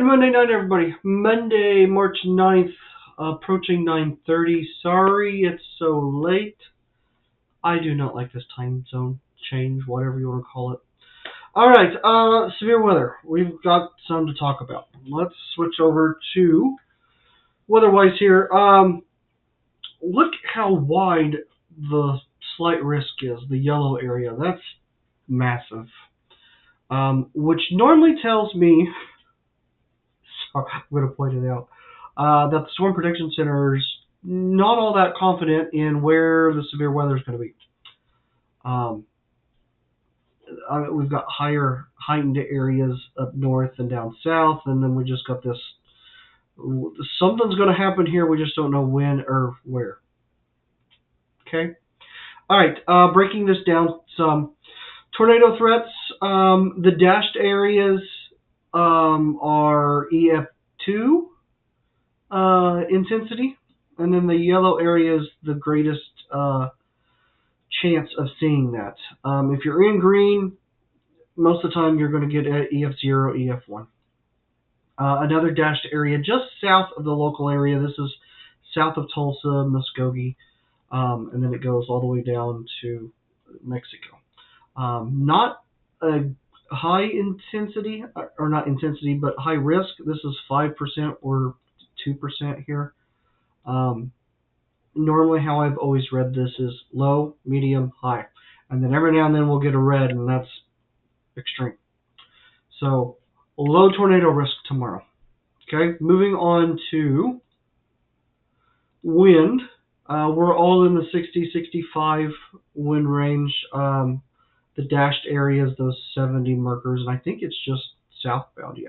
Good Monday night, everybody. Monday, March 9th, approaching 9:30. Sorry it's so late. I do not like this time zone change, whatever you want to call it. All right, severe weather. We've got some to talk about. Let's switch over to weather-wise here. Look how wide the slight risk is, the yellow area. That's massive. Which normally tells me, sorry, I'm going to point it out, that the Storm Prediction Center is not all that confident in where the severe weather is going to be. We've got higher heightened areas up north and down south, and then we just got this. Something's going to happen here. We just don't know when or where. Okay. All right. Breaking this down some tornado threats. The dashed areas are EF2 intensity, and then the yellow area is the greatest chance of seeing that. If you're in green, most of the time you're going to get EF0, EF1. Another dashed area just south of the local area. This is south of Tulsa, Muskogee, and then it goes all the way down to Mexico. Not a high intensity, or not intensity, but high risk. This is 5% or 2% here. Normally how I've always read this is low, medium, high. And then every now and then we'll get a red, and that's extreme. So low tornado risk tomorrow. Okay, moving on to wind. We're all in the 60, 65 wind range. The dashed areas, those 70 markers, and I think it's just southbound, is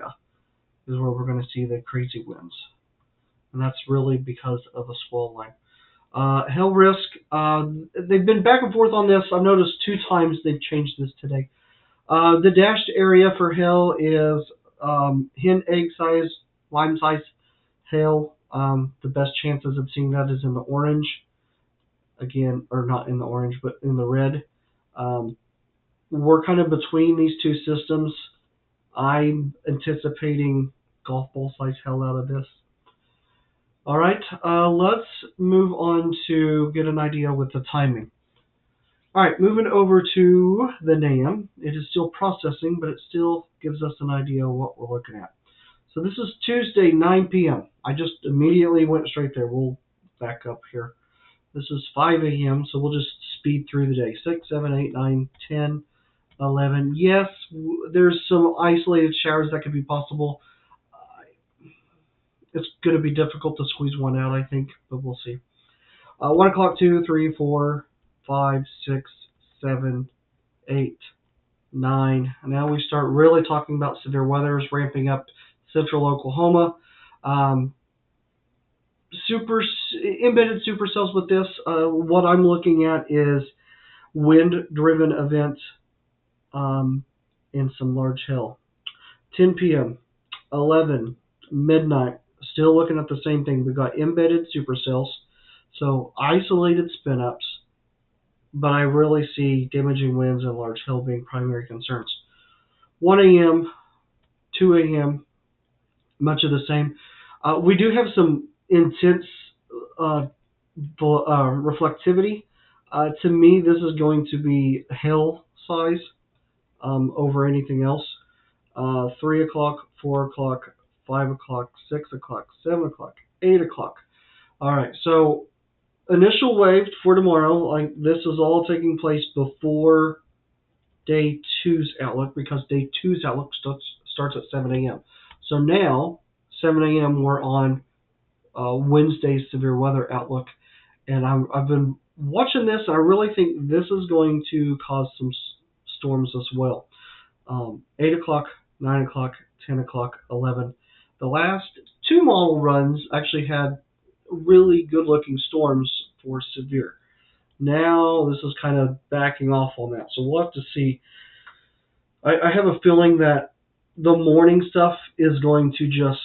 where we're going to see the crazy winds. And that's really because of a squall line. Hail risk, they've been back and forth on this. I've noticed 2 times they've changed this today. The dashed area for hail is hen egg size, lime size hail. The best chances of seeing that is in the orange. Again, or not in the orange, but in the red. We're kind of between these 2 systems. I'm anticipating golf ball size hail out of this. All right, let's move on to get an idea with the timing. All right, moving over to the NAM. It is still processing, but it still gives us an idea of what we're looking at. So this is Tuesday, 9 p.m. I just immediately went straight there. We'll back up here. This is 5 a.m., so we'll just speed through the day. 6, 7, 8, 9, 10, 11. Yes, there's some isolated showers that could be possible. It's going to be difficult to squeeze one out, I think, but we'll see. 1 o'clock, 2, 3, 4, 5, 6, 7, 8, 9. And now we start really talking about severe weather is ramping up central Oklahoma. Embedded supercells with this. What I'm looking at is wind-driven events and some large hail. 10 p.m., 11, midnight. Still looking at the same thing. We've got embedded supercells, so isolated spin-ups, but I really see damaging winds and large hail being primary concerns. 1 a.m., 2 a.m., much of the same. We do have some intense reflectivity. To me, this is going to be hail size over anything else. 3 o'clock, 4 o'clock, 5 o'clock, 6 o'clock, 7 o'clock, 8 o'clock. All right, so initial wave for tomorrow, like this is all taking place before day 2's outlook, because day 2's outlook starts at 7 a.m. So now, 7 a.m., we're on Wednesday's severe weather outlook, and I've been watching this, and I really think this is going to cause some storms as well. 8 o'clock, 9 o'clock, 10 o'clock, 11. The last 2 model runs actually had really good-looking storms for severe. Now this is kind of backing off on that, so we'll have to see. I have a feeling that the morning stuff is going to just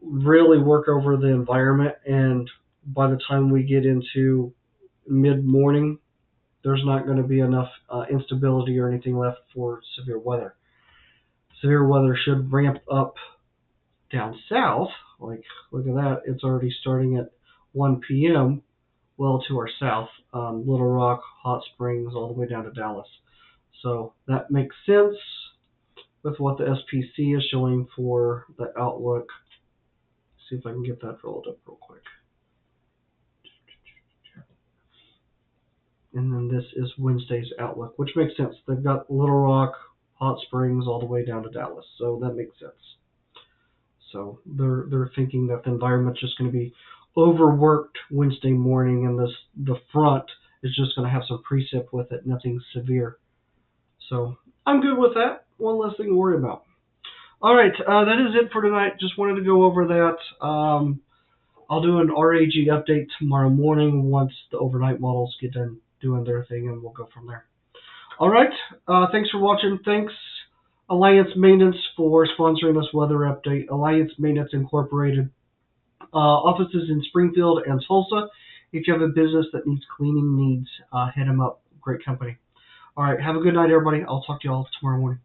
really work over the environment, and by the time we get into mid-morning, there's not going to be enough instability or anything left for severe weather. Severe weather should ramp up down south, like look at that, it's already starting at 1 p.m. well to our south, Little Rock, Hot Springs, all the way down to Dallas. So that makes sense with what the SPC is showing for the outlook. Let's see if I can get that rolled up real quick. And then this is Wednesday's outlook, which makes sense. They've got Little Rock, Hot Springs, all the way down to Dallas, so that makes sense. So they're thinking that the environment's just going to be overworked Wednesday morning, and the front is just going to have some precip with it, nothing severe. So I'm good with that. One less thing to worry about. All right, that is it for tonight. Just wanted to go over that. I'll do an RAG update tomorrow morning once the overnight models get done doing their thing, and we'll go from there. All right, thanks for watching. Thanks, Alliance Maintenance, for sponsoring this weather update. Alliance Maintenance Incorporated, offices in Springfield and Tulsa. If you have a business that needs cleaning needs, hit them up. Great company. All right, have a good night, everybody. I'll talk to you all tomorrow morning.